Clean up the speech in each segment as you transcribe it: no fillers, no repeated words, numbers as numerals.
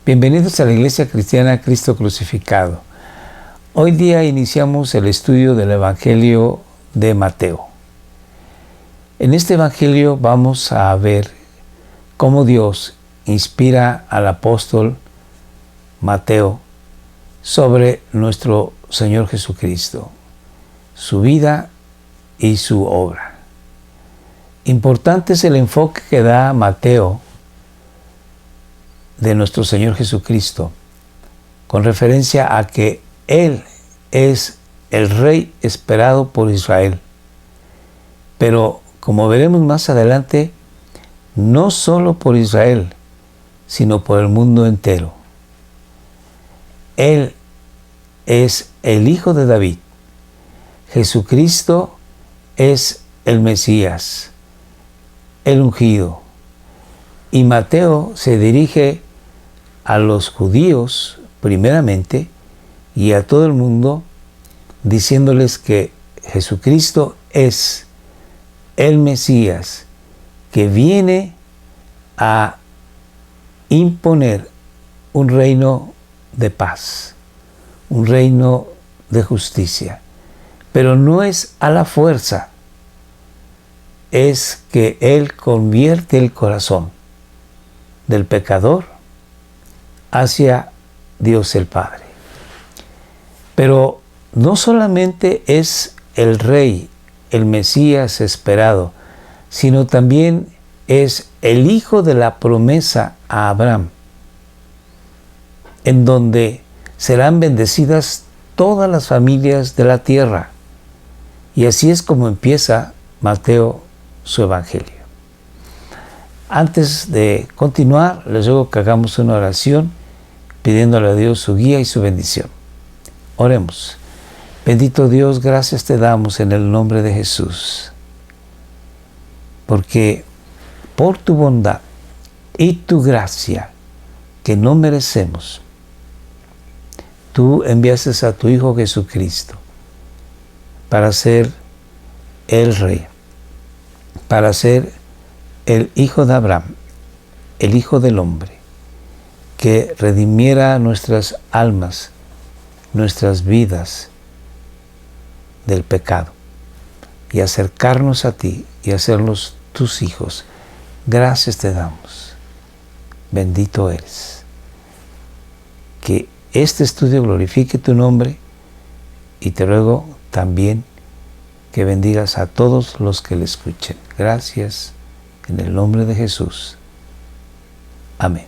Bienvenidos a la Iglesia Cristiana Cristo Crucificado. Hoy día iniciamos el estudio del Evangelio de Mateo. En este Evangelio vamos a ver cómo Dios inspira al apóstol Mateo sobre nuestro Señor Jesucristo, su vida y su obra. Importante es el enfoque que da Mateo de nuestro Señor Jesucristo, con referencia a que Él es el Rey esperado por Israel. Pero, como veremos más adelante, no solo por Israel, sino por el mundo entero. Él es el Hijo de David. Jesucristo es el Mesías, el ungido. Y Mateo se dirige a los judíos primeramente y a todo el mundo, diciéndoles que Jesucristo es el Mesías que viene a imponer un reino de paz, un reino de justicia. Pero no es a la fuerza, es que Él convierte el corazón del pecador hacia Dios el Padre. Pero no solamente es el Rey, el Mesías esperado, sino también es el Hijo de la promesa a Abraham, en donde serán bendecidas todas las familias de la tierra. Y así es como empieza Mateo su Evangelio. Antes de continuar, les ruego que hagamos una oración pidiéndole a Dios su guía y su bendición. Oremos. Bendito Dios, gracias te damos en el nombre de Jesús, porque por tu bondad y tu gracia que no merecemos, tú enviaste a tu Hijo Jesucristo para ser el Rey, para ser el Hijo de Abraham, el Hijo del Hombre, que redimiera nuestras almas, nuestras vidas del pecado y acercarnos a ti y hacernos tus hijos. Gracias te damos. Bendito eres. Que este estudio glorifique tu nombre y te ruego también que bendigas a todos los que le escuchen. Gracias en el nombre de Jesús. Amén.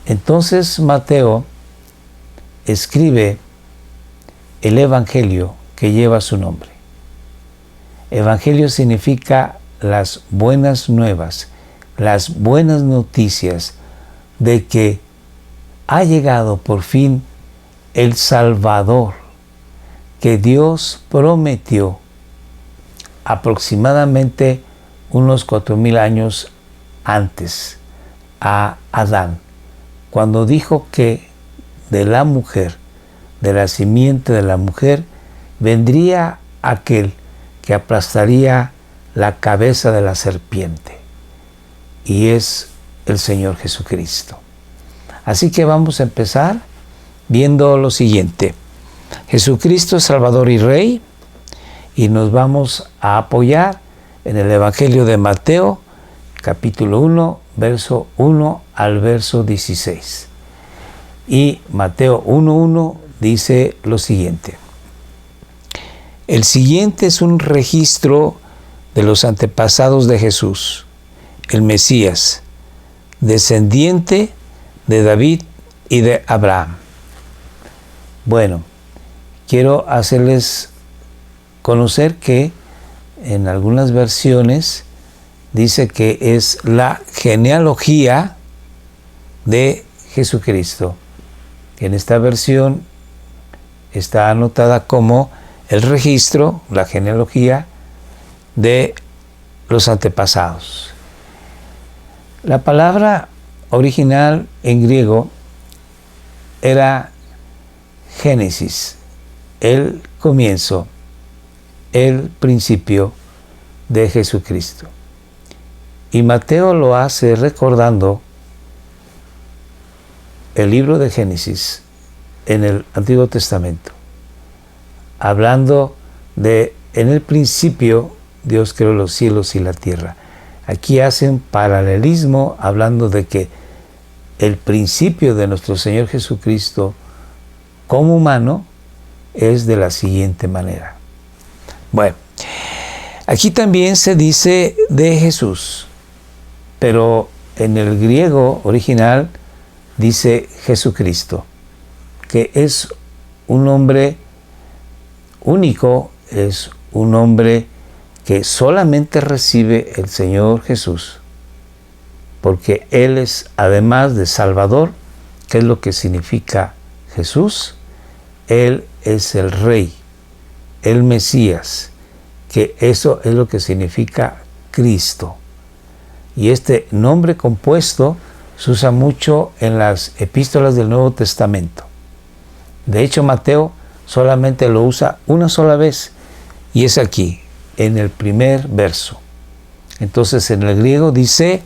Entonces Mateo escribe el Evangelio que lleva su nombre. Evangelio significa las buenas nuevas, las buenas noticias de que ha llegado por fin el Salvador que Dios prometió aproximadamente unos 4,000 años antes a Adán, cuando dijo que de la mujer, de la simiente de la mujer, vendría aquel que aplastaría la cabeza de la serpiente, y es el Señor Jesucristo. Así que vamos a empezar viendo lo siguiente: Jesucristo, Salvador y Rey, y nos vamos a apoyar en el Evangelio de Mateo, capítulo 1, verso 1 al verso 16. Y Mateo 1:1 dice lo siguiente: el siguiente es un registro de los antepasados de Jesús, el Mesías, descendiente de David y de Abraham. Bueno, quiero hacerles conocer que en algunas versiones dice que es la genealogía de Jesucristo. En esta versión está anotada como el registro, la genealogía de los antepasados. La palabra original en griego era Génesis, el comienzo, el principio de Jesucristo. Y Mateo lo hace recordando el libro de Génesis en el Antiguo Testamento, hablando de, en el principio, Dios creó los cielos y la tierra. Aquí hacen paralelismo hablando de que el principio de nuestro Señor Jesucristo como humano es de la siguiente manera. Bueno, aquí también se dice de Jesús, pero en el griego original dice Jesucristo, que es un nombre único, es un nombre que solamente recibe el Señor Jesús, porque Él es, además de Salvador, ¿qué es lo que significa Jesús? Él es el Rey, el Mesías, que eso es lo que significa Cristo. Y este nombre compuesto se usa mucho en las epístolas del Nuevo Testamento. De hecho, Mateo solamente lo usa una sola vez, y es aquí, en el primer verso. Entonces, en el griego dice,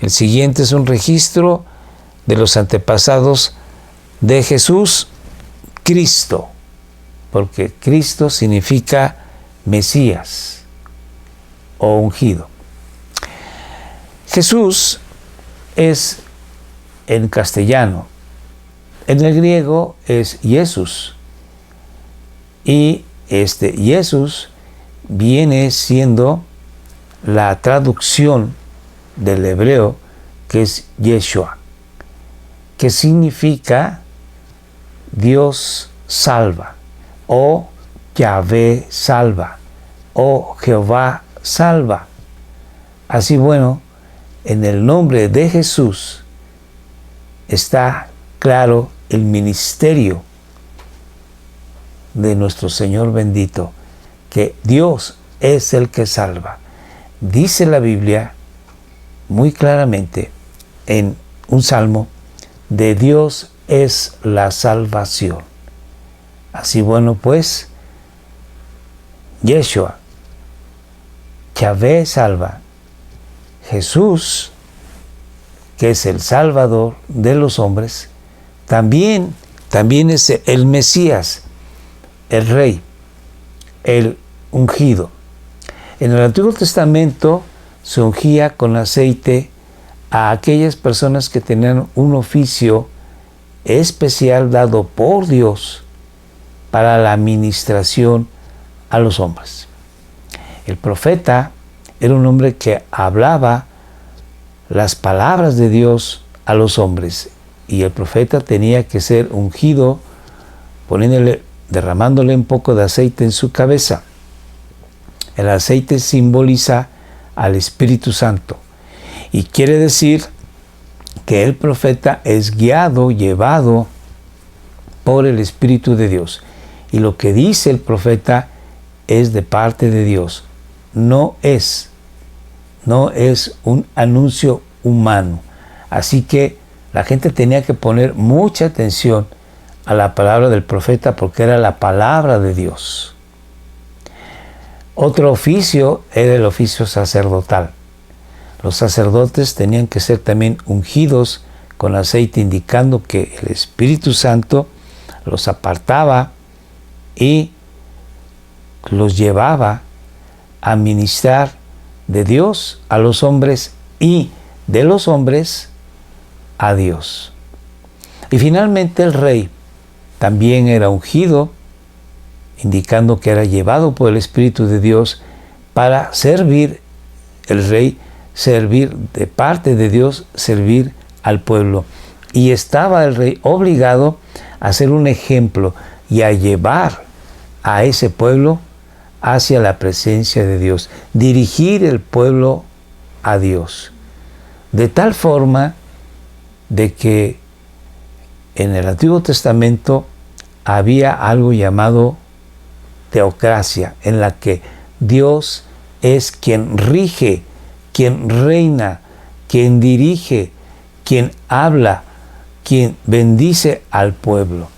el siguiente es un registro de los antepasados de Jesús, Cristo, porque Cristo significa Mesías o ungido. Jesús es en castellano, en el griego es Jesús, y Jesús viene siendo la traducción del hebreo, que es Yeshua, que significa Dios salva, o Yahvé salva, o Jehová salva. Así, bueno, en el nombre de Jesús está claro el ministerio de nuestro Señor bendito, que Dios es el que salva. Dice la Biblia muy claramente en un salmo, de Dios es la salvación. Así, bueno, pues, Yeshua, Yahvé salva, Jesús, que es el Salvador de los hombres, también es el Mesías, el Rey, el ungido. En el Antiguo Testamento se ungía con aceite a aquellas personas que tenían un oficio especial dado por Dios para la administración a los hombres. El profeta era un hombre que hablaba las palabras de Dios a los hombres, y el profeta tenía que ser ungido, derramándole un poco de aceite en su cabeza. El aceite simboliza al Espíritu Santo, y quiere decir que el profeta es guiado, llevado por el Espíritu de Dios, y lo que dice el profeta es de parte de Dios, no es un anuncio humano. Así que la gente tenía que poner mucha atención a la palabra del profeta, porque era la palabra de Dios. Otro oficio era el oficio sacerdotal. Los sacerdotes tenían que ser también ungidos con aceite, indicando que el Espíritu Santo los apartaba y los llevaba a ministrar de Dios a los hombres y de los hombres a Dios. Y finalmente el rey también era ungido, indicando que era llevado por el Espíritu de Dios para servir, el rey servir de parte de Dios, servir al pueblo. Y estaba el rey obligado a ser un ejemplo y a llevar a ese pueblo hacia la presencia de Dios, dirigir el pueblo a Dios, de tal forma de que en el Antiguo Testamento había algo llamado teocracia, en la que Dios es quien rige, quien reina, quien dirige, quien habla, quien bendice al pueblo.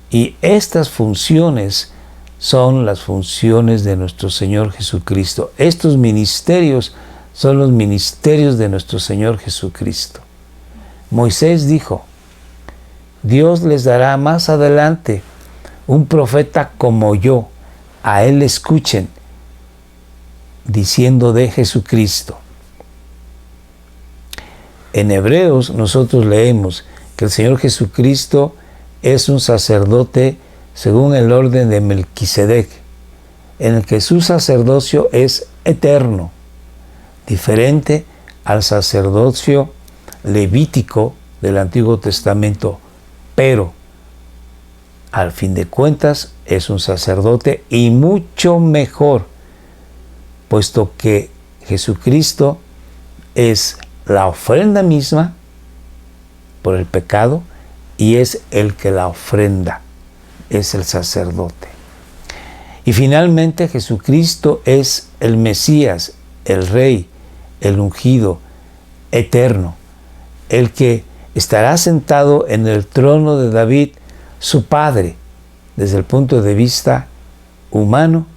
Y estas funciones son las funciones de nuestro Señor Jesucristo. Estos ministerios son los ministerios de nuestro Señor Jesucristo. Moisés dijo, Dios les dará más adelante un profeta como yo. A él escuchen, diciendo de Jesucristo. En Hebreos nosotros leemos que el Señor Jesucristo es un sacerdote según el orden de Melquisedec, en el que su sacerdocio es eterno, diferente al sacerdocio levítico del Antiguo Testamento, pero al fin de cuentas es un sacerdote y mucho mejor, puesto que Jesucristo es la ofrenda misma por el pecado y es el que la ofrenda, es el sacerdote. Y finalmente Jesucristo es el Mesías, el Rey, el ungido, eterno, el que estará sentado en el trono de David, su padre, desde el punto de vista humano,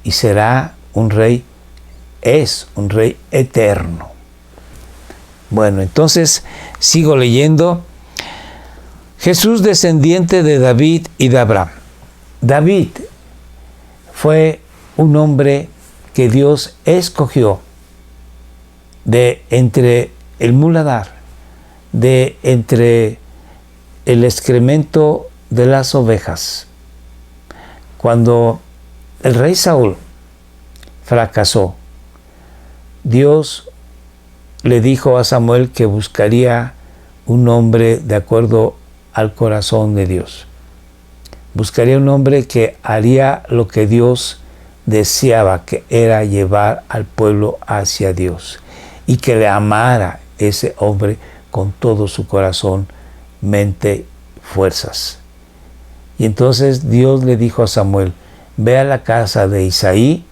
y será un rey, es un rey eterno. Bueno, entonces sigo leyendo. Jesús, descendiente de David y de Abraham. David fue un hombre que Dios escogió de entre el muladar, de entre el excremento de las ovejas. Cuando el rey Saúl fracasó, Dios le dijo a Samuel que buscaría un hombre de acuerdo al corazón de Dios. Buscaría un hombre que haría lo que Dios deseaba, que era llevar al pueblo hacia Dios, y que le amara ese hombre con todo su corazón, mente, fuerzas. Y entonces Dios le dijo a Samuel: ve a la casa de Isaí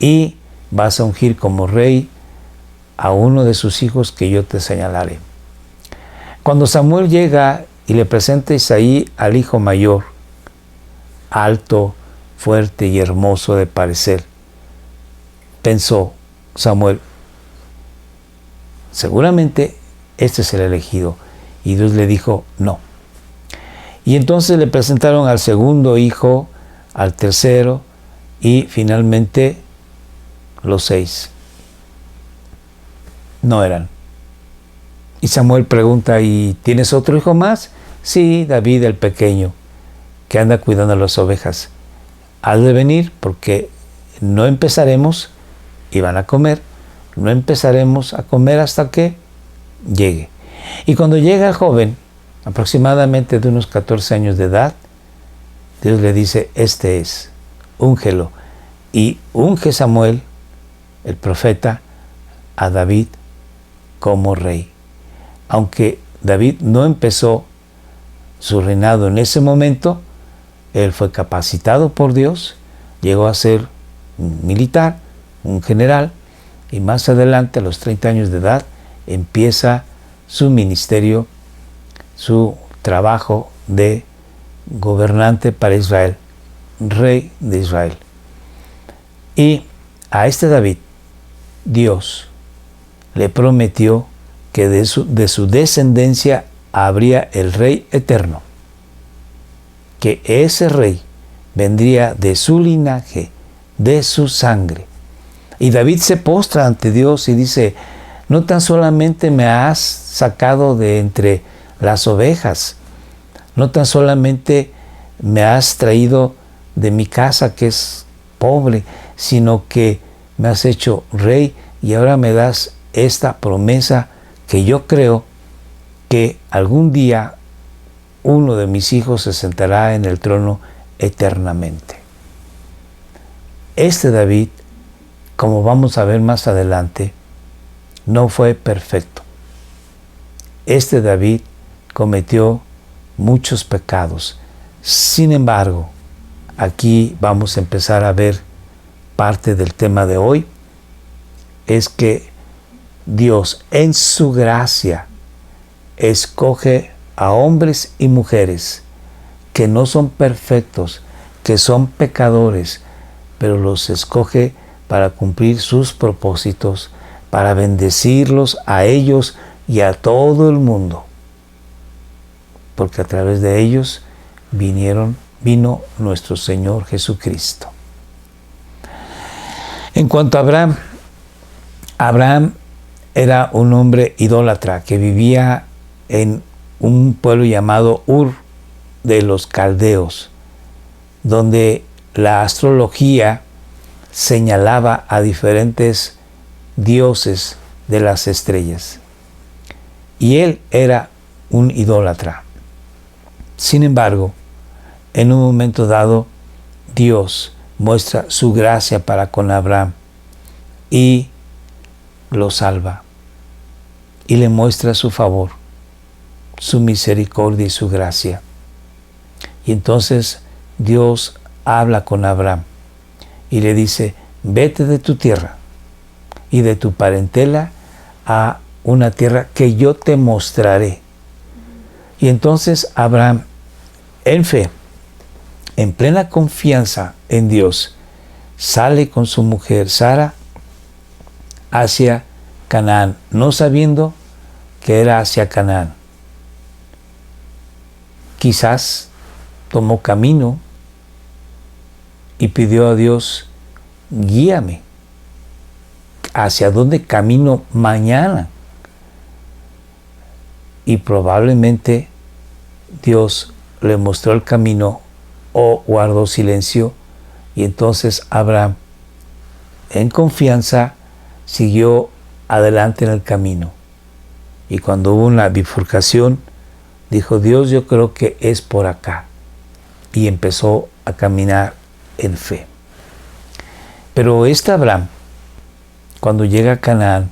y vas a ungir como rey a uno de sus hijos que yo te señalaré. Cuando Samuel llega y le presenta a Isaí al hijo mayor, alto, fuerte y hermoso de parecer, pensó Samuel: seguramente este es el elegido. Y Dios le dijo: no. Y entonces le presentaron al segundo hijo, al tercero, y finalmente los 6 no eran. Y Samuel pregunta: ¿y tienes otro hijo más? Sí, David el pequeño, que anda cuidando las ovejas. Has de venir, porque no empezaremos, y van a comer, no empezaremos a comer hasta que llegue. Y cuando llega el joven, aproximadamente de unos 14 años de edad, Dios le dice: este es, úngelo. Y unge Samuel, el profeta, a David como rey. Aunque David no empezó su reinado en ese momento, él fue capacitado por Dios, llegó a ser un militar, un general, y más adelante, a los 30 años de edad, empieza su ministerio, su trabajo de gobernante para Israel, rey de Israel. Y a este David, Dios le prometió que de su descendencia habría el rey eterno, que ese rey vendría de su linaje, de su sangre. Y David se postra ante Dios y dice: no tan solamente me has sacado de entre las ovejas, no tan solamente me has traído de mi casa que es pobre, sino que me has hecho rey y ahora me das esta promesa que yo creo que algún día uno de mis hijos se sentará en el trono eternamente. Este David, como vamos a ver más adelante, no fue perfecto. Este David cometió muchos pecados. Sin embargo, aquí vamos a empezar a ver parte del tema de hoy, es que Dios en su gracia escoge a hombres y mujeres que no son perfectos, que son pecadores, pero los escoge para cumplir sus propósitos, para bendecirlos a ellos y a todo el mundo. porque a través de ellos vino nuestro Señor Jesucristo. En cuanto a Abraham, Abraham era un hombre idólatra que vivía en un pueblo llamado Ur de los Caldeos, donde la astrología señalaba a diferentes dioses de las estrellas. Y él era un idólatra. Sin embargo, en un momento dado, Dios muestra su gracia para con Abraham y lo salva. Y le muestra su favor, su misericordia y su gracia. Y entonces Dios habla con Abraham y le dice: vete de tu tierra y de tu parentela a una tierra que yo te mostraré. Y entonces Abraham, en fe, en plena confianza en Dios, sale con su mujer Sara hacia Canaán, no sabiendo que era hacia Canaán. Quizás tomó camino y pidió a Dios: guíame, ¿hacia dónde camino mañana? Y probablemente Dios le mostró el camino o guardó silencio, y entonces Abraham, en confianza, siguió adelante en el camino. Y cuando hubo una bifurcación, dijo: Dios, yo creo que es por acá. Y empezó a caminar en fe. Pero Abraham, cuando llega a Canaán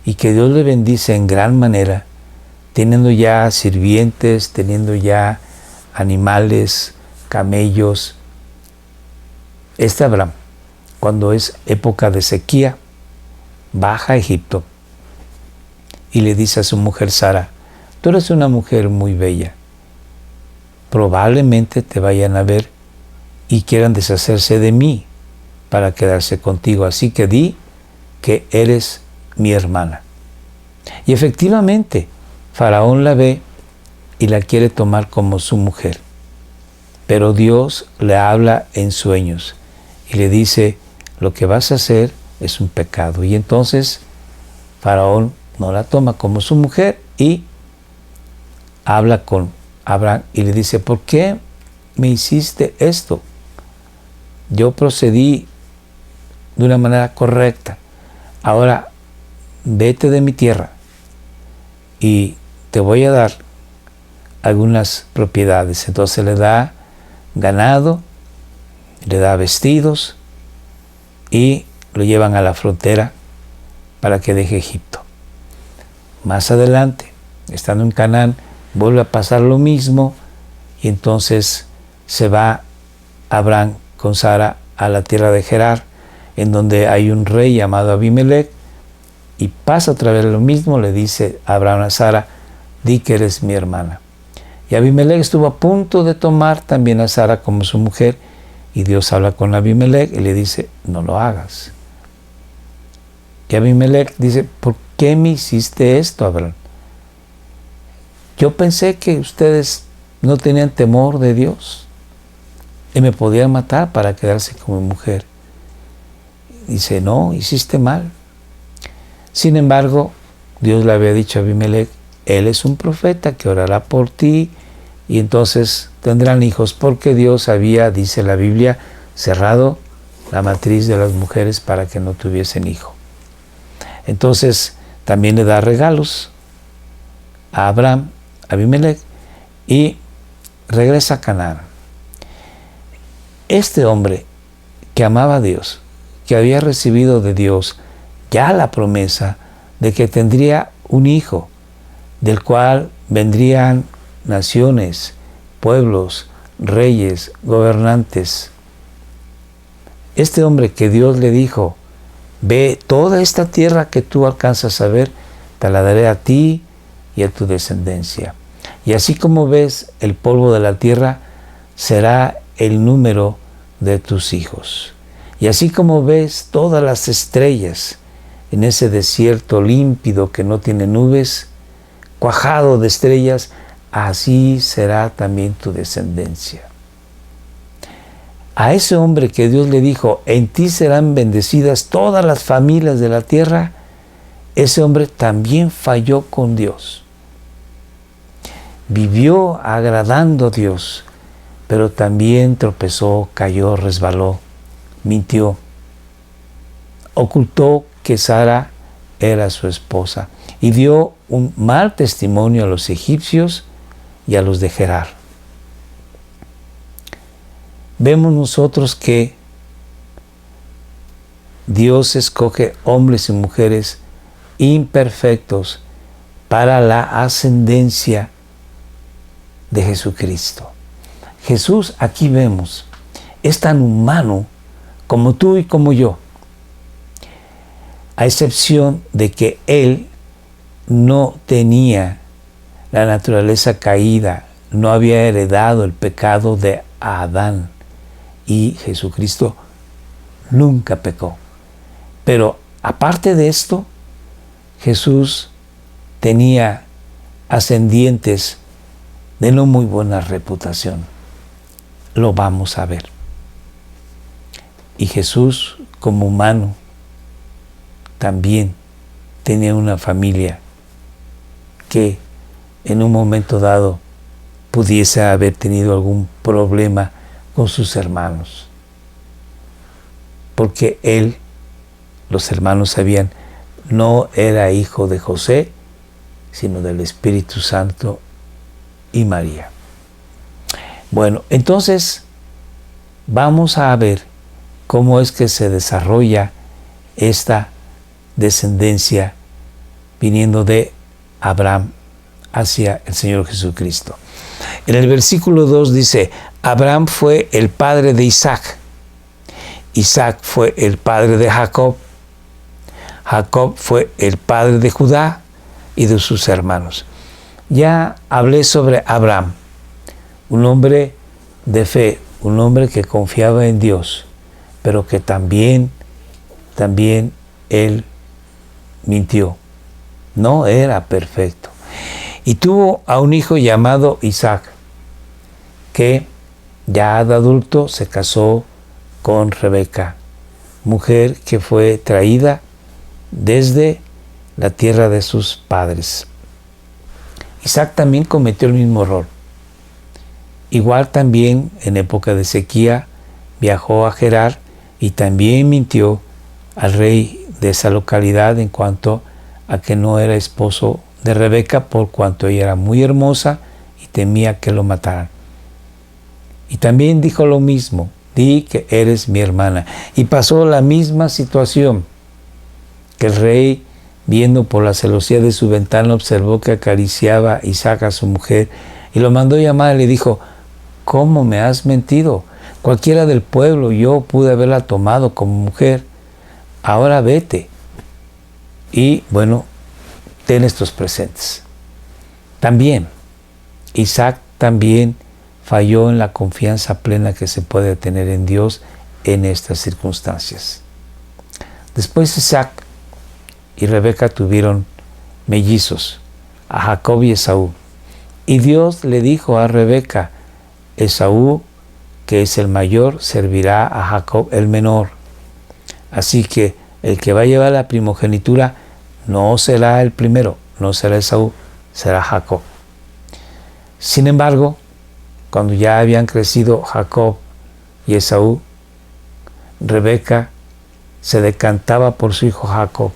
y que Dios le bendice en gran manera, teniendo ya sirvientes, teniendo ya animales, camellos, Abraham, cuando es época de sequía, baja a Egipto y le dice a su mujer Sara: tú eres una mujer muy bella, probablemente te vayan a ver y quieran deshacerse de mí para quedarse contigo, así que di que eres mi hermana. Y efectivamente, Faraón la ve y la quiere tomar como su mujer, pero Dios le habla en sueños y le dice: lo que vas a hacer es un pecado. Y entonces Faraón no la toma como su mujer y habla con Abraham y le dice: ¿por qué me hiciste esto? Yo procedí de una manera correcta. Ahora vete de mi tierra y te voy a dar algunas propiedades. Entonces le da ganado, le da vestidos y lo llevan a la frontera para que deje Egipto. Más adelante, estando en Canaán, vuelve a pasar lo mismo y entonces se va Abraham con Sara a la tierra de Gerar, en donde hay un rey llamado Abimelech, y pasa otra vez lo mismo. Le dice Abraham a Sara: di que eres mi hermana. Y Abimelech estuvo a punto de tomar también a Sara como su mujer, y Dios habla con Abimelech y le dice: no lo hagas. Y Abimelech dice: ¿por qué me hiciste esto, Abraham? Yo pensé que ustedes no tenían temor de Dios y me podían matar para quedarse con mi mujer. Dice: no, hiciste mal. Sin embargo, Dios le había dicho a Abimelech: él es un profeta que orará por ti y entonces tendrán hijos, porque Dios había, dice la Biblia, cerrado la matriz de las mujeres para que no tuviesen hijo. Entonces también le da regalos a Abraham, a Abimelech, y regresa a Canaán. Este hombre que amaba a Dios, que había recibido de Dios ya la promesa de que tendría un hijo, del cual vendrían naciones, pueblos, reyes, gobernantes. Este hombre que Dios le dijo: ve, toda esta tierra que tú alcanzas a ver, te la daré a ti y a tu descendencia. Y así como ves el polvo de la tierra, será el número de tus hijos. Y así como ves todas las estrellas en ese desierto límpido que no tiene nubes, cuajado de estrellas, así será también tu descendencia. A ese hombre que Dios le dijo, en ti serán bendecidas todas las familias de la tierra, ese hombre también falló con Dios. Vivió agradando a Dios, pero también tropezó, cayó, resbaló, mintió, ocultó que Sara era su esposa y dio un mal testimonio a los egipcios y a los de Gerar. Vemos nosotros que Dios escoge hombres y mujeres imperfectos para la ascendencia de Jesucristo. Jesús, aquí vemos, es tan humano como tú y como yo, a excepción de que Él no tenía la naturaleza caída, no había heredado el pecado de Adán, y Jesucristo nunca pecó. Pero aparte de esto, Jesús tenía ascendientes de no muy buena reputación. Lo vamos a ver. Y Jesús, como humano, también tenía una familia que en un momento dado pudiese haber tenido algún problema con sus hermanos. Porque él, los hermanos sabían, no era hijo de José, sino del Espíritu Santo y María. Bueno, entonces vamos a ver cómo es que se desarrolla esta descendencia viniendo de Abraham hacia el Señor Jesucristo. En el versículo 2 dice, Abraham fue el padre de Isaac, Isaac fue el padre de Jacob, Jacob fue el padre de Judá y de sus hermanos. Ya hablé sobre Abraham, un hombre de fe, un hombre que confiaba en Dios, pero que también él mintió, no era perfecto. Y tuvo a un hijo llamado Isaac, que ya de adulto se casó con Rebeca, mujer que fue traída desde la tierra de sus padres. Isaac también cometió el mismo error. Igual también en época de sequía viajó a Gerar y también mintió al rey de esa localidad en cuanto a que no era esposo de Rebeca, por cuanto ella era muy hermosa y temía que lo mataran. Y también dijo lo mismo, di que eres mi hermana. Y pasó la misma situación, que el rey, viendo por la celosía de su ventana, observó que acariciaba Isaac a su mujer y lo mandó llamar y le dijo, ¿cómo me has mentido? Cualquiera del pueblo yo pude haberla tomado como mujer. Ahora vete. Y bueno, ten estos presentes. También, Isaac también falló en la confianza plena que se puede tener en Dios en estas circunstancias. Después Isaac y Rebeca tuvieron mellizos, a Jacob y Esaú. Y Dios le dijo a Rebeca, Esaú, que es el mayor, servirá a Jacob el menor. Así que el que va a llevar la primogenitura no será el primero, no será Esaú, será Jacob. Sin embargo, cuando ya habían crecido Jacob y Esaú, Rebeca se decantaba por su hijo Jacob.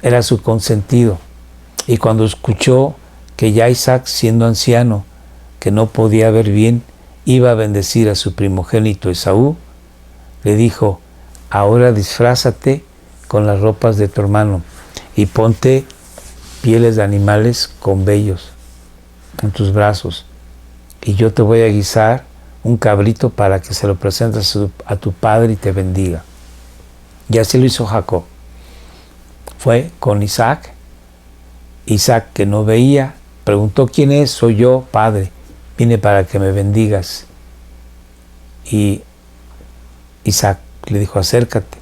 Era su consentido. Y cuando escuchó que ya Isaac, siendo anciano, que no podía ver bien, iba a bendecir a su primogénito Esaú, le dijo, ahora disfrázate con las ropas de tu hermano y ponte pieles de animales con vellos en tus brazos, y yo te voy a guisar un cabrito para que se lo presentes a tu padre y te bendiga. Y así lo hizo Jacob. Fue con Isaac. Isaac, que no veía, preguntó, ¿quién es? Soy yo, padre, vine para que me bendigas. Y Isaac le dijo, acércate.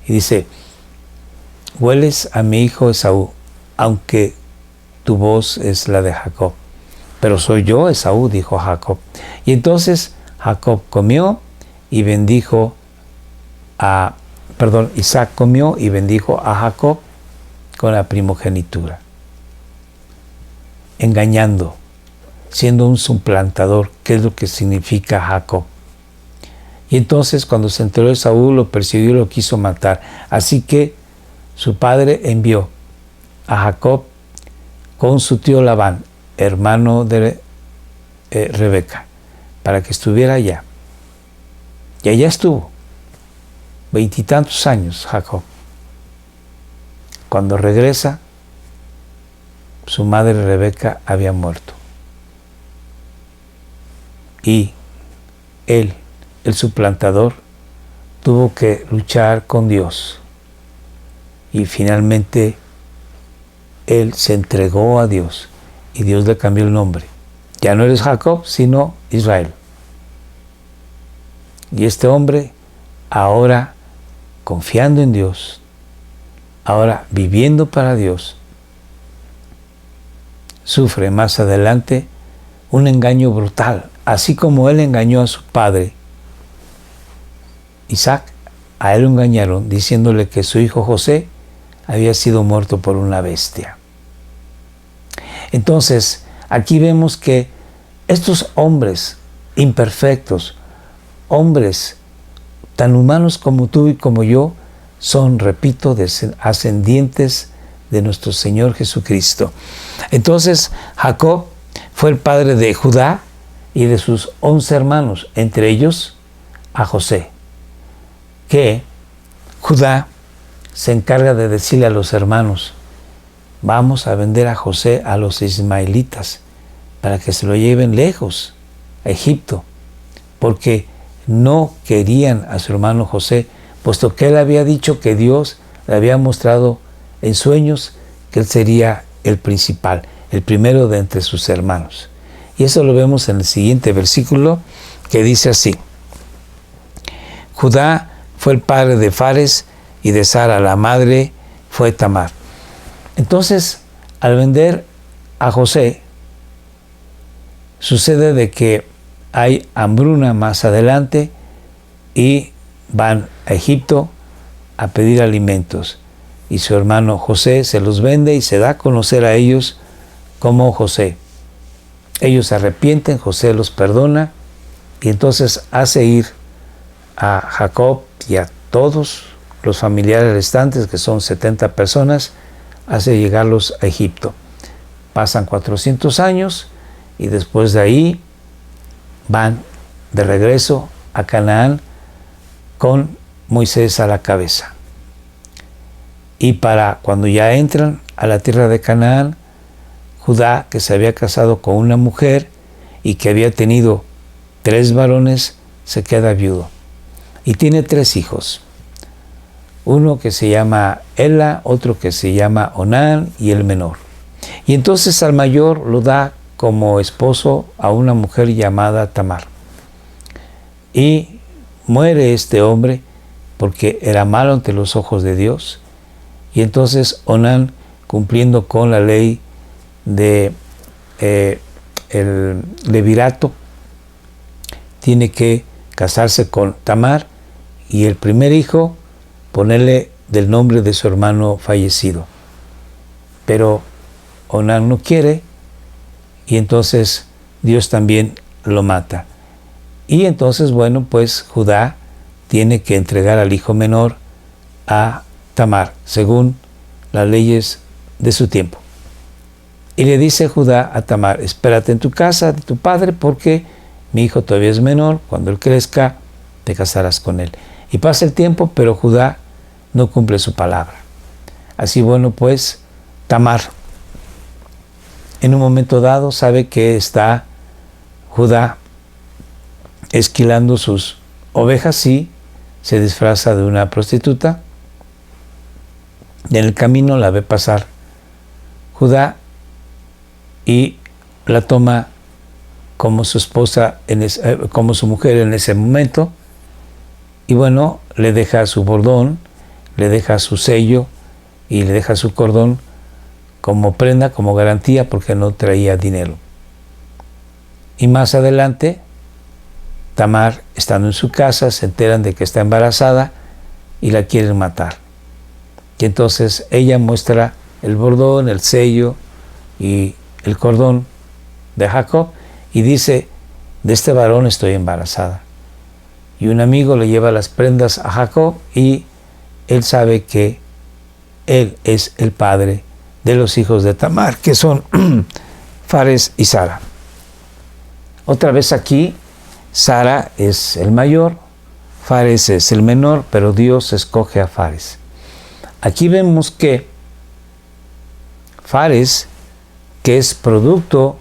Y dice, hueles a mi hijo Esaú, aunque tu voz es la de Jacob. pero soy yo, Esaú, dijo Jacob. Y entonces Jacob comió y bendijo Isaac comió y bendijo a Jacob con la primogenitura, engañando, siendo un suplantador, que es lo que significa Jacob. Y entonces cuando se enteró Esaú, lo persiguió y lo quiso matar. Así que su padre envió a Jacob con su tío Labán, hermano de Rebeca, para que estuviera allá. Y allá estuvo 20 y tantos años Jacob. Cuando regresa, su madre Rebeca había muerto. Y él, el suplantador, tuvo que luchar con Dios. Y finalmente él se entregó a Dios y Dios le cambió el nombre. Ya no eres Jacob, sino Israel. Y este hombre, ahora confiando en Dios, ahora viviendo para Dios, sufre más adelante un engaño brutal, así como él engañó a su padre Isaac. A él lo engañaron diciéndole que su hijo José había sido muerto por una bestia. Entonces, aquí vemos que estos hombres imperfectos, hombres tan humanos como tú y como yo, son, repito, ascendientes de nuestro Señor Jesucristo. Entonces, Jacob fue el padre de Judá y de sus 11 hermanos, entre ellos a José, que Judá se encarga de decirle a los hermanos: vamos a vender a José a los ismaelitas para que se lo lleven lejos, a Egipto, porque no querían a su hermano José, puesto que él había dicho que Dios le había mostrado en sueños que él sería el principal, el primero de entre sus hermanos. Y eso lo vemos en el siguiente versículo, que dice así: Judá fue el padre de Fares, y de Sara la madre fue Tamar. Entonces, al vender a José, sucede de que hay hambruna más adelante y van a Egipto a pedir alimentos. Y su hermano José se los vende y se da a conocer a ellos como José. Ellos se arrepienten, José los perdona y entonces hace ir a Jacob y a todos los familiares restantes, que son 70 personas, hace llegarlos a Egipto. Pasan 400 años y después de ahí van de regreso a Canaán con Moisés a la cabeza. Y para cuando ya entran a la tierra de Canaán, Judá, que se había casado con una mujer y que había tenido 3 varones, se queda viudo. Y tiene 3 hijos. Uno que se llama Ela, otro que se llama Onán y el menor. Y entonces al mayor lo da como esposo a una mujer llamada Tamar. Y muere este hombre porque era malo ante los ojos de Dios. Y entonces Onán, cumpliendo con la ley de el levirato, tiene que casarse con Tamar y el primer hijo ponerle del nombre de su hermano fallecido. Pero Onán no quiere y entonces Dios también lo mata. Y entonces, bueno, pues Judá tiene que entregar al hijo menor a Tamar, según las leyes de su tiempo. Y le dice Judá a Tamar: espérate en tu casa de tu padre, porque mi hijo todavía es menor, cuando él crezca te casarás con él. Y pasa el tiempo, pero Judá no cumple su palabra. Así, bueno, pues Tamar, en un momento dado, sabe que está Judá esquilando sus ovejas y se disfraza de una prostituta. Y en el camino la ve pasar Judá y la toma como su esposa, como su mujer en ese momento. Y bueno, le deja su bordón, le deja su sello y le deja su cordón como prenda, como garantía, porque no traía dinero. Y más adelante, Tamar, estando en su casa, se enteran de que está embarazada y la quieren matar. Y entonces ella muestra el bordón, el sello y el cordón de Jacob y dice: de este varón estoy embarazada. Y un amigo le lleva las prendas a Jacob y él sabe que él es el padre de los hijos de Tamar, que son Fares y Zara. Otra vez aquí, Zara es el mayor, Fares es el menor, pero Dios escoge a Fares. Aquí vemos que Fares, que es producto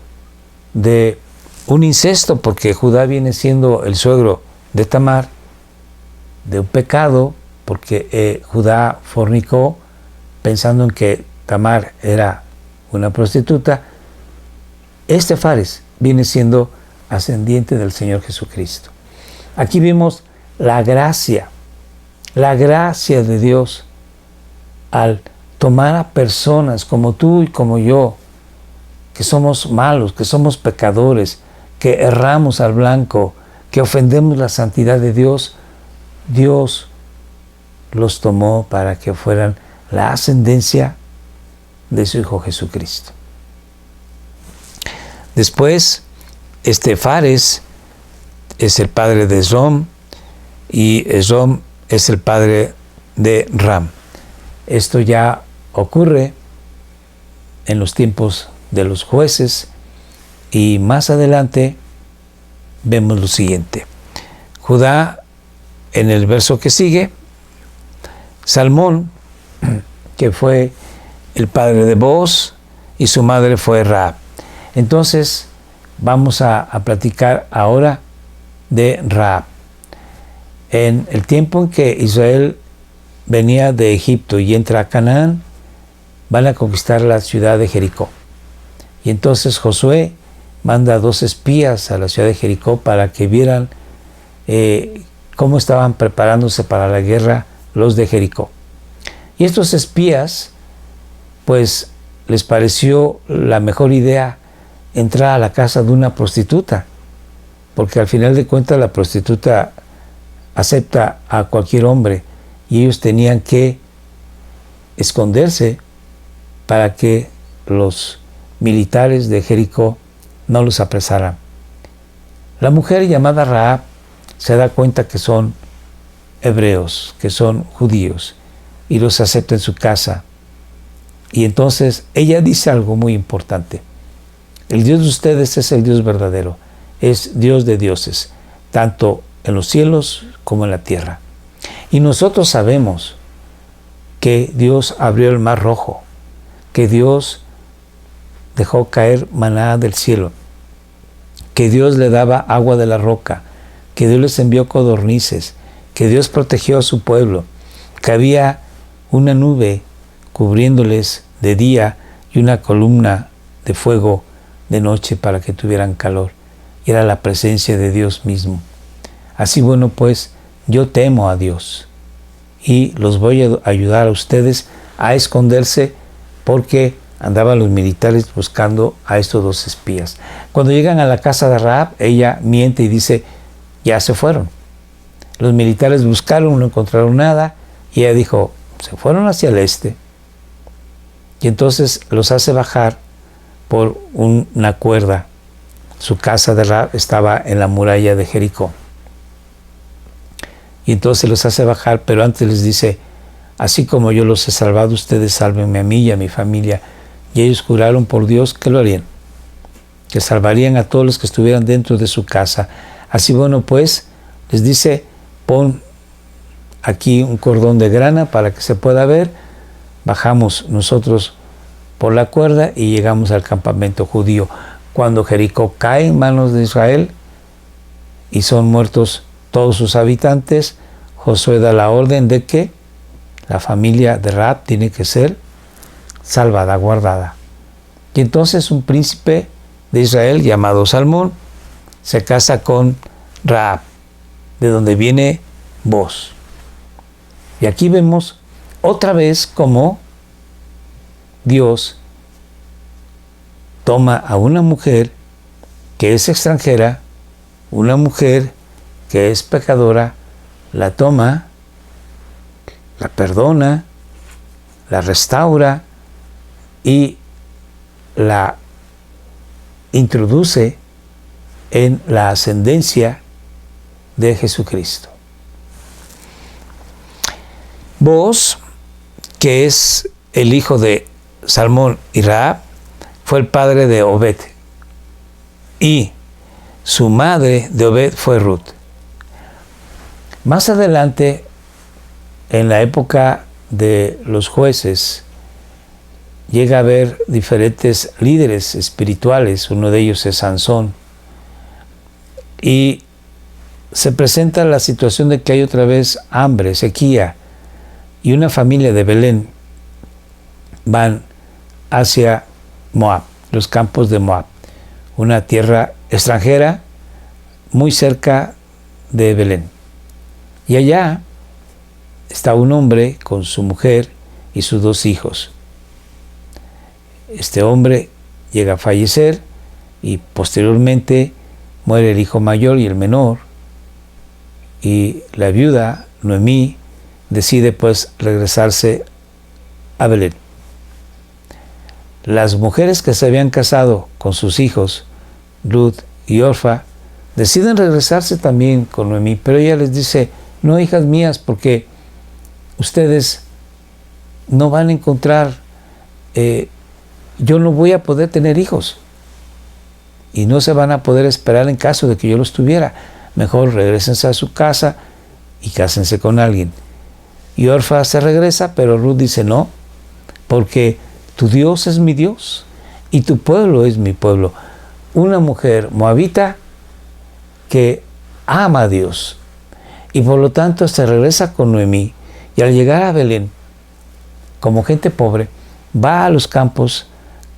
de un incesto, porque Judá viene siendo el suegro de Tamar, de un pecado, porque Judá fornicó pensando en que Tamar era una prostituta. Este Fares viene siendo ascendiente del Señor Jesucristo. Aquí vemos la gracia de Dios al tomar a personas como tú y como yo, que somos malos, que somos pecadores, que erramos al blanco, que ofendemos la santidad de Dios. Dios los tomó para que fueran la ascendencia de su Hijo Jesucristo. Después, Fares es el padre de Esrom y Esrom es el padre de Ram. Esto ya ocurre en los tiempos de los jueces y más adelante vemos lo siguiente. Judá, en el verso que sigue, Salmón, que fue el padre de Booz, y su madre fue Rahab. Entonces vamos a platicar ahora de Rahab. En el tiempo en que Israel venía de Egipto y entra a Canaán, van a conquistar la ciudad de Jericó. Y entonces Josué manda 2 espías a la ciudad de Jericó para que vieran cómo estaban preparándose para la guerra los de Jericó. Y estos espías, pues les pareció la mejor idea entrar a la casa de una prostituta, porque al final de cuentas la prostituta acepta a cualquier hombre y ellos tenían que esconderse para que los militares de Jericó no los apresaran. La mujer llamada Rahab se da cuenta que son hebreos, que son judíos, y los acepta en su casa. Y entonces ella dice algo muy importante: el Dios de ustedes es el Dios verdadero, es Dios de dioses, tanto en los cielos como en la tierra. Y nosotros sabemos que Dios abrió el mar rojo, que Dios dejó caer maná del cielo, que Dios le daba agua de la roca, que Dios les envió codornices, que Dios protegió a su pueblo, que había una nube cubriéndoles de día y una columna de fuego de noche para que tuvieran calor. Y era la presencia de Dios mismo. Así, bueno, pues yo temo a Dios y los voy a ayudar a ustedes a esconderse, porque andaban los militares buscando a estos 2 espías. Cuando llegan a la casa de Rahab, ella miente y dice: ya se fueron. Los militares buscaron, no encontraron nada, y ella dijo: se fueron hacia el este. Y entonces los hace bajar por una cuerda. Su casa de Rahab estaba en la muralla de Jericó. Y entonces los hace bajar, pero antes les dice: así como yo los he salvado, ustedes sálvenme a mí y a mi familia. Y ellos juraron por Dios que lo harían, que salvarían a todos los que estuvieran dentro de su casa. Así, bueno, pues les dice: pon aquí un cordón de grana para que se pueda ver. Bajamos nosotros por la cuerda y llegamos al campamento judío. Cuando Jericó cae en manos de Israel y son muertos todos sus habitantes, Josué da la orden de que la familia de Rahab tiene que ser salvada, guardada. Y entonces un príncipe de Israel llamado Salmón se casa con Rahab, de donde viene Booz. Y aquí vemos otra vez cómo Dios toma a una mujer que es extranjera, una mujer que es pecadora, la toma, la perdona, la restaura y la introduce en la ascendencia de Jesucristo. Booz, que es el hijo de Salmón y Rahab, fue el padre de Obed, y su madre de Obed fue Ruth. Más adelante, en la época de los jueces, llega a haber diferentes líderes espirituales, uno de ellos es Sansón, y se presenta la situación de que hay otra vez hambre, sequía, y una familia de Belén van hacia Moab, los campos de Moab, una tierra extranjera muy cerca de Belén. Y allá está un hombre con su mujer y sus 2 hijos. Este hombre llega a fallecer y posteriormente muere el hijo mayor y el menor, y la viuda Noemí decide pues regresarse a Belén. Las mujeres que se habían casado con sus hijos, Ruth y Orfa, deciden regresarse también con Noemí, pero ella les dice: no, hijas mías, porque ustedes no van a encontrar, yo no voy a poder tener hijos y no se van a poder esperar en caso de que yo los tuviera. Mejor regrésense a su casa y cásense con alguien. Y Orfa se regresa, pero Ruth dice: no, porque tu Dios es mi Dios y tu pueblo es mi pueblo. Una mujer moabita que ama a Dios, y por lo tanto se regresa con Noemí, y al llegar a Belén, como gente pobre, va a los campos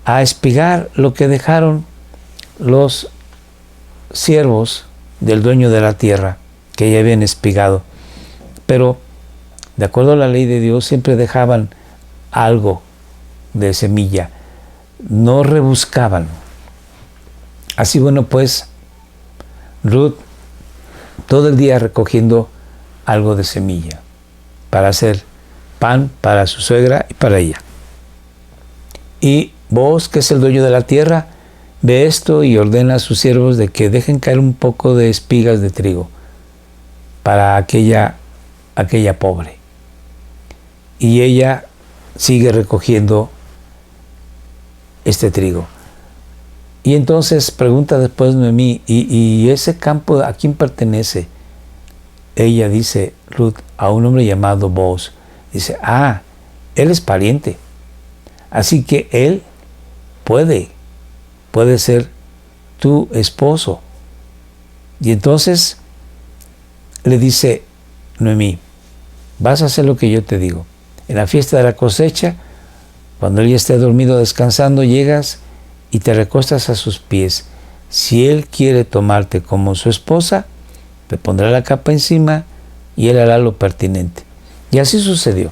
a espigar lo que dejaron los siervos del dueño de la tierra, que ya habían espigado. Pero de acuerdo a la ley de Dios, siempre dejaban algo de semilla, no rebuscaban. Así, bueno, pues Ruth todo el día recogiendo algo de semilla para hacer pan para su suegra y para ella. Y Booz, que es el dueño de la tierra, ve esto y ordena a sus siervos de que dejen caer un poco de espigas de trigo para aquella pobre. Y ella sigue recogiendo este trigo. Y entonces pregunta después Noemí: ¿y ese campo a quién pertenece? Ella dice, Ruth, a un hombre llamado Booz. Dice: él es pariente, así que él puede ser tu esposo. Y entonces le dice Noemí: vas a hacer lo que yo te digo. En la fiesta de la cosecha, cuando él ya esté dormido descansando, llegas y te recostas a sus pies. Si él quiere tomarte como su esposa, te pondrá la capa encima y él hará lo pertinente. Y así sucedió.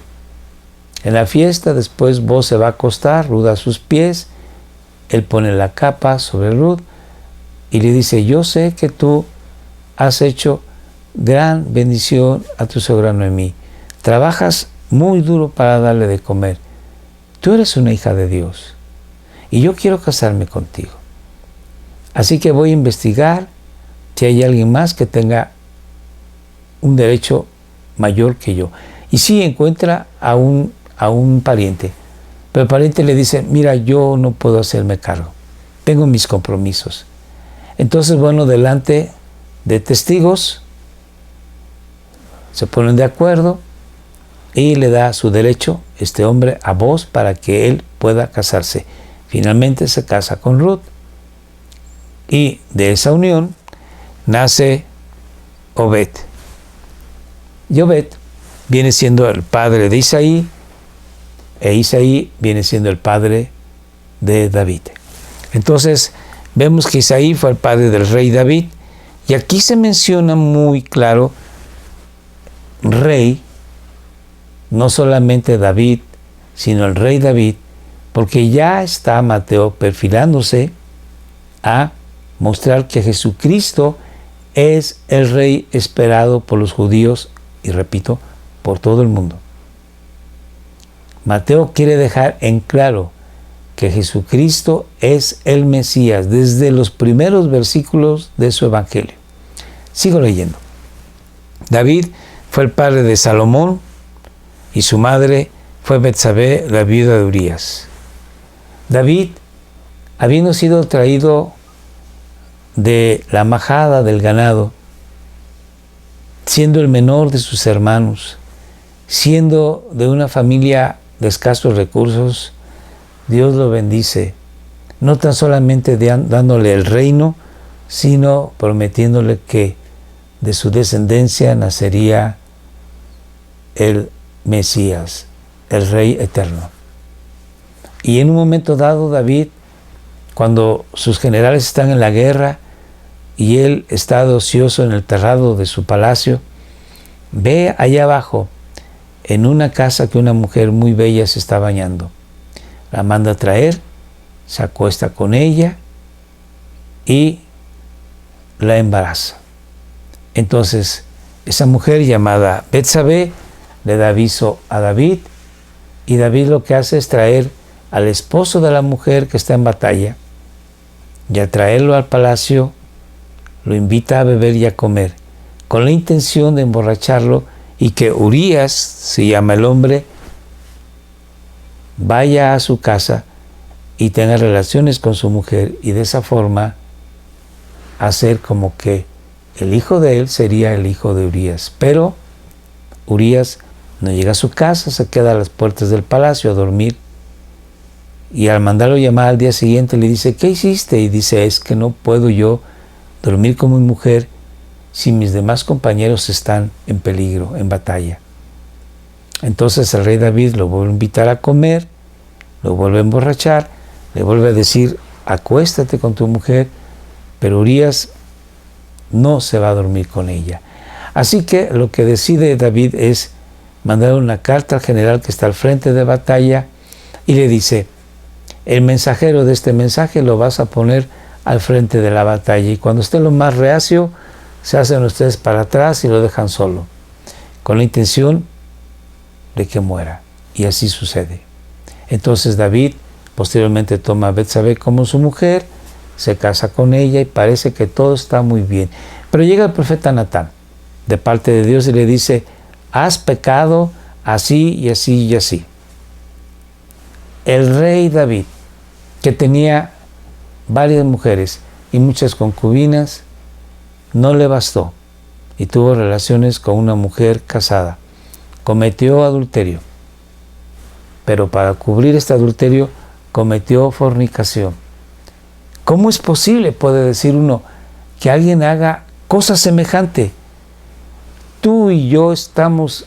En la fiesta, después Booz se va a acostar, Ruth a sus pies, él pone la capa sobre Ruth y le dice: yo sé que tú has hecho gran bendición a tu suegra Noemí. Trabajas muy duro para darle de comer. Tú eres una hija de Dios y yo quiero casarme contigo. Así que voy a investigar si hay alguien más que tenga un derecho mayor que yo. Y sí encuentra a un pariente, pero el pariente le dice: mira, yo no puedo hacerme cargo, tengo mis compromisos. Entonces, bueno, delante de testigos se ponen de acuerdo y le da su derecho este hombre a Booz para que él pueda casarse. Finalmente se casa con Ruth y de esa unión nace Obed. Y Obed viene siendo el padre de Isaí, e Isaí viene siendo el padre de David. Entonces vemos que Isaí fue el padre del rey David, y aquí se menciona muy claro rey, no solamente David, sino el rey David, porque ya está Mateo perfilándose a mostrar que Jesucristo es el Rey esperado por los judíos y, repito, por todo el mundo. Mateo quiere dejar en claro que Jesucristo es el Mesías desde los primeros versículos de su Evangelio. Sigo leyendo. David fue el padre de Salomón y su madre fue Betsabé, la viuda de Urías. David, habiendo sido traído de la majada del ganado, siendo el menor de sus hermanos, siendo de una familia de escasos recursos, Dios lo bendice, no tan solamente dándole el reino, sino prometiéndole que de su descendencia nacería el Mesías, el Rey eterno. Y en un momento dado, David, cuando sus generales están en la guerra y él está de ocioso en el terrado de su palacio, ve allá abajo, en una casa, que una mujer muy bella se está bañando. La manda a traer, se acuesta con ella y la embaraza. Entonces, esa mujer llamada Betsabé le da aviso a David, y David lo que hace es traer al esposo de la mujer que está en batalla, y al traerlo al palacio, lo invita a beber y a comer, con la intención de emborracharlo, y que Urías, se llama el hombre, vaya a su casa y tenga relaciones con su mujer, y de esa forma hacer como que el hijo de él sería el hijo de Urías. Pero Urías no llega a su casa, se queda a las puertas del palacio a dormir, y al mandarlo llamar al día siguiente le dice: ¿qué hiciste? Y dice: es que no puedo yo dormir con mi mujer si mis demás compañeros están en peligro, en batalla. Entonces el rey David lo vuelve a invitar a comer, lo vuelve a emborrachar, le vuelve a decir: acuéstate con tu mujer, pero Urías no se va a dormir con ella. Así que lo que decide David es mandar una carta al general que está al frente de batalla y le dice: el mensajero de este mensaje lo vas a poner al frente de la batalla, y cuando esté lo más reacio, se hacen ustedes para atrás y lo dejan solo, con la intención de que muera. Y así sucede. Entonces David posteriormente toma a Betsabé como su mujer, se casa con ella y parece que todo está muy bien. Pero llega el profeta Natán de parte de Dios y le dice: has pecado así y así y así. El rey David, que tenía varias mujeres y muchas concubinas, no le bastó y tuvo relaciones con una mujer casada. Cometió adulterio, pero para cubrir este adulterio cometió fornicación. ¿Cómo es posible, puede decir uno, que alguien haga cosa semejante? Tú y yo estamos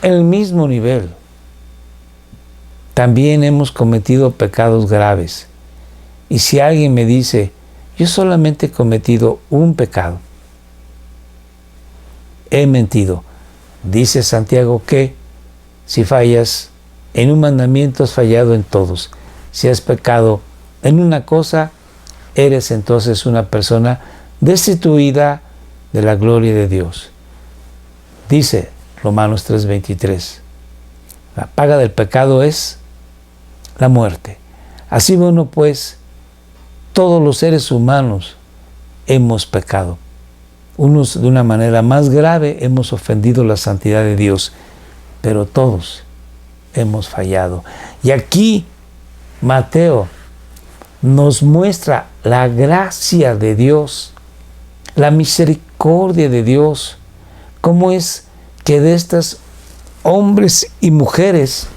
en el mismo nivel. También hemos cometido pecados graves. Y si alguien me dice: yo solamente he cometido un pecado, he mentido, dice Santiago que si fallas en un mandamiento has fallado en todos. Si has pecado en una cosa, eres entonces una persona destituida de la gloria de Dios. Dice Romanos 3:23, la paga del pecado es la muerte. Así bueno, pues, todos los seres humanos hemos pecado. Unos de una manera más grave hemos ofendido la santidad de Dios, pero todos hemos fallado. Y aquí Mateo nos muestra la gracia de Dios, la misericordia de Dios, cómo es que de estos hombres y mujeres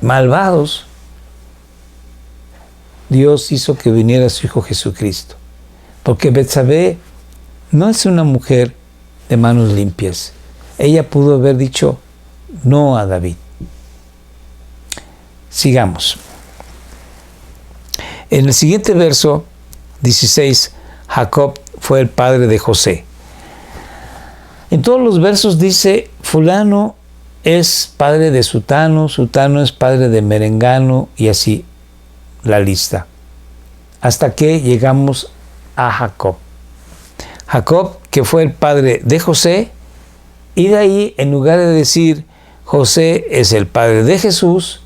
malvados, Dios hizo que viniera su Hijo Jesucristo. Porque Betsabé no es una mujer de manos limpias. Ella pudo haber dicho no a David. Sigamos. En el siguiente verso 16, Jacob fue el padre de José. En todos los versos dice: fulano es padre de sutano, sutano es padre de merengano, y así la lista, hasta que llegamos a Jacob. Jacob, que fue el padre de José, y de ahí, en lugar de decir José es el padre de Jesús,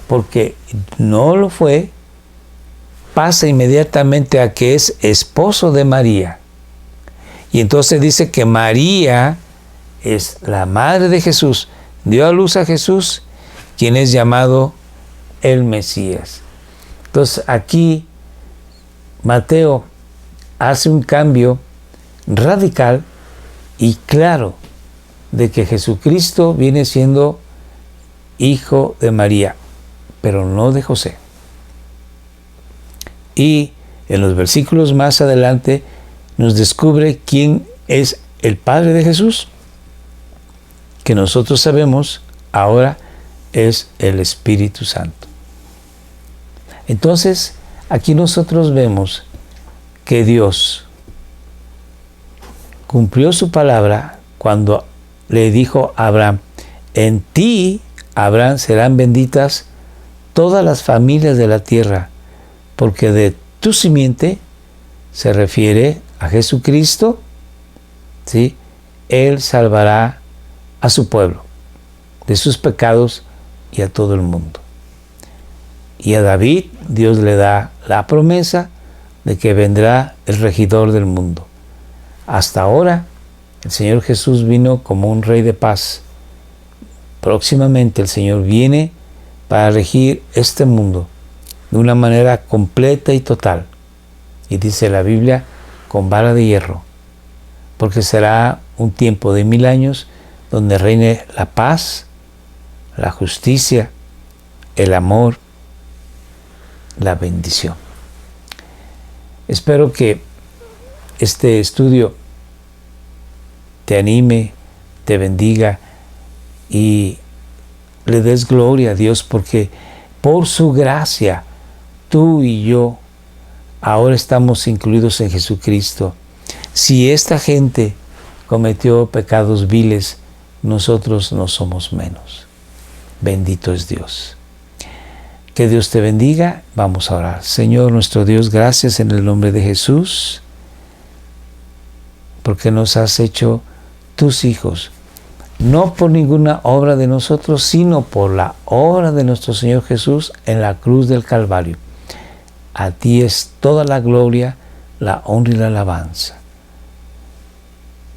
porque no lo fue, pasa inmediatamente a que es esposo de María. Y entonces dice que María es la madre de Jesús, dio a luz a Jesús, quien es llamado el Mesías. Entonces aquí Mateo hace un cambio radical y claro de que Jesucristo viene siendo hijo de María, pero no de José. Y en los versículos más adelante nos descubre quién es el Padre de Jesús, que nosotros sabemos ahora es el Espíritu Santo. Entonces, aquí nosotros vemos que Dios cumplió su palabra cuando le dijo a Abraham, en ti, Abraham, serán benditas todas las familias de la tierra, porque de tu simiente se refiere a Jesucristo, ¿sí? Él salvará a su pueblo de sus pecados y a todo el mundo. Y a David Dios le da la promesa de que vendrá el regidor del mundo. Hasta ahora el Señor Jesús vino como un rey de paz. Próximamente el Señor viene para regir este mundo de una manera completa y total. Y dice la Biblia, con vara de hierro, porque será un tiempo de 1000 años donde reine la paz, la justicia, el amor, la bendición. Espero que este estudio te anime, te bendiga y le des gloria a Dios, porque por su gracia tú y yo ahora estamos incluidos en Jesucristo. Si esta gente cometió pecados viles, nosotros no somos menos. Bendito es Dios. Que Dios te bendiga. Vamos a orar. Señor nuestro Dios, gracias en el nombre de Jesús, porque nos has hecho tus hijos, no por ninguna obra de nosotros, sino por la obra de nuestro Señor Jesús en la cruz del Calvario. A ti es toda la gloria, la honra y la alabanza.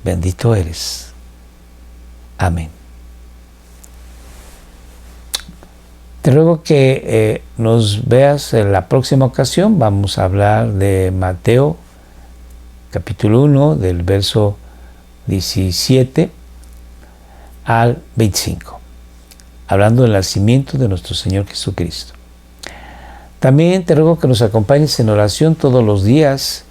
Bendito eres. Amén. Te ruego que nos veas en la próxima ocasión. Vamos a hablar de Mateo, capítulo 1, del verso 17 al 25, hablando del nacimiento de nuestro Señor Jesucristo. También te ruego que nos acompañes en oración todos los días,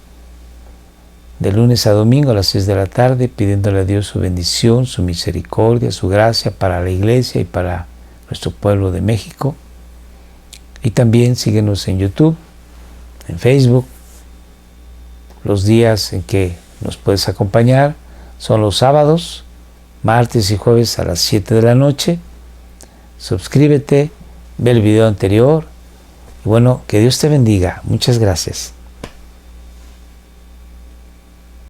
de lunes a domingo a las 6 de la tarde, pidiéndole a Dios su bendición, su misericordia, su gracia para la iglesia y para nuestro pueblo de México. Y también síguenos en YouTube, en Facebook. Los días en que nos puedes acompañar son los sábados, martes y jueves a las 7 de la noche. Suscríbete, ve el video anterior. Y bueno, que Dios te bendiga. Muchas gracias.